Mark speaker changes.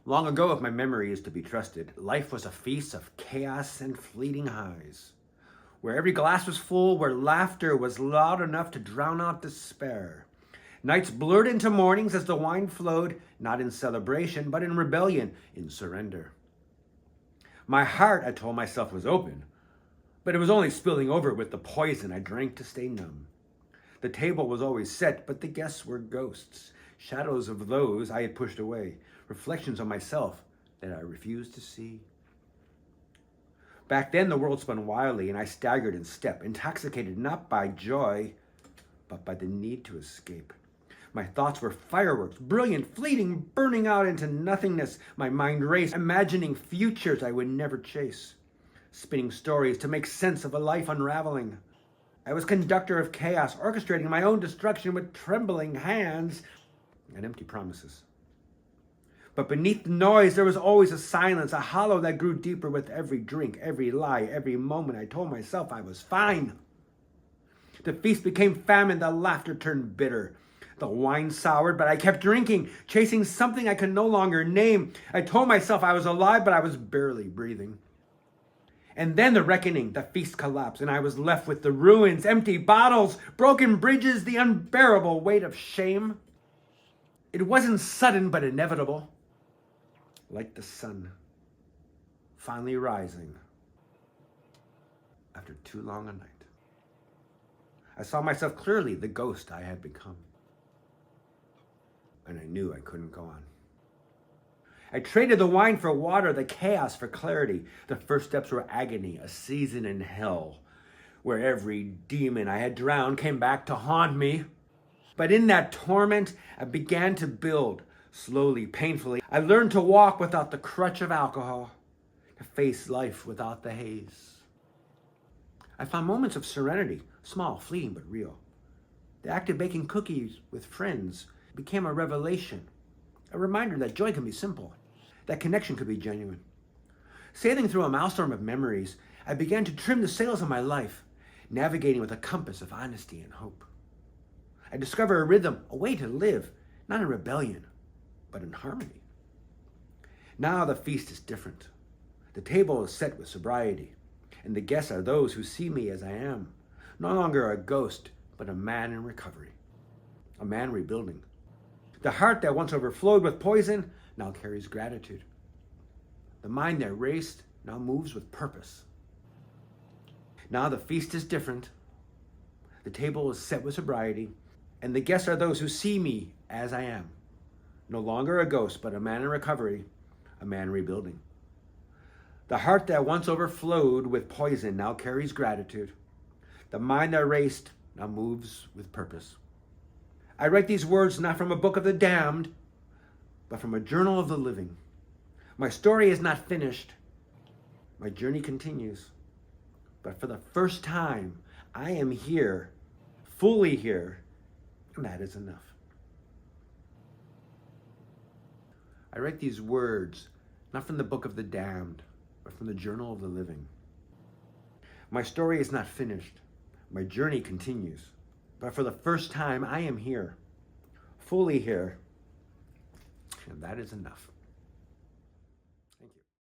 Speaker 1: Long ago, if my memory is to be trusted, life was a feast of chaos and fleeting highs, where every glass was full, where laughter was loud enough to drown out despair. Nights blurred into mornings as the wine flowed, not in celebration, but in rebellion, in surrender. My heart, I told myself, was open, but it was only spilling over with the poison I drank to stay numb. The table was always set, but the guests were ghosts, shadows of those I had pushed away, reflections of myself that I refused to see. Back then, the world spun wildly, and I staggered in step, intoxicated not by joy, but by the need to escape. My thoughts were fireworks, brilliant, fleeting, burning out into nothingness. My mind raced, imagining futures I would never chase, spinning stories to make sense of a life unraveling. I was conductor of chaos, orchestrating my own destruction with trembling hands and empty promises. But beneath the noise, there was always a silence, a hollow that grew deeper with every drink, every lie, every moment I told myself I was fine. The feast became famine, the laughter turned bitter. The wine soured, but I kept drinking, chasing something I could no longer name. I told myself I was alive, but I was barely breathing. And then the reckoning, the feast collapsed, and I was left with the ruins, empty bottles, broken bridges, the unbearable weight of shame. It wasn't sudden, but inevitable, like the sun finally rising after too long a night. I saw myself clearly, the ghost I had become, and I knew I couldn't go on. I traded the wine for water, the chaos for clarity. The first steps were agony, a season in hell, where every demon I had drowned came back to haunt me. But in that torment, I began to build, slowly, painfully. I learned to walk without the crutch of alcohol, to face life without the haze. I found moments of serenity, small, fleeting, but real. The act of baking cookies with friends became a revelation, a reminder that joy can be simple, that connection could be genuine. Sailing through a maelstrom of memories, I began to trim the sails of my life, navigating with a compass of honesty and hope. I discovered a rhythm, a way to live, not in rebellion, but in harmony. Now the feast is different. The table is set with sobriety, and the guests are those who see me as I am, no longer a ghost, but a man in recovery, a man rebuilding. The heart that once overflowed with poison now carries gratitude. The mind that raced now moves with purpose. Now the feast is different. The table is set with sobriety, and the guests are those who see me as I am. No longer a ghost, but a man in recovery, a man rebuilding. The heart that once overflowed with poison now carries gratitude. The mind that raced now moves with purpose. I write these words not from a book of the damned, but from a journal of the living. My story is not finished. My journey continues. But for the first time, I am here, fully here, and that is enough. I write these words not from the book of the damned, but from the journal of the living. My story is not finished. My journey continues. But for the first time, I am here, fully here, and that is enough. Thank you.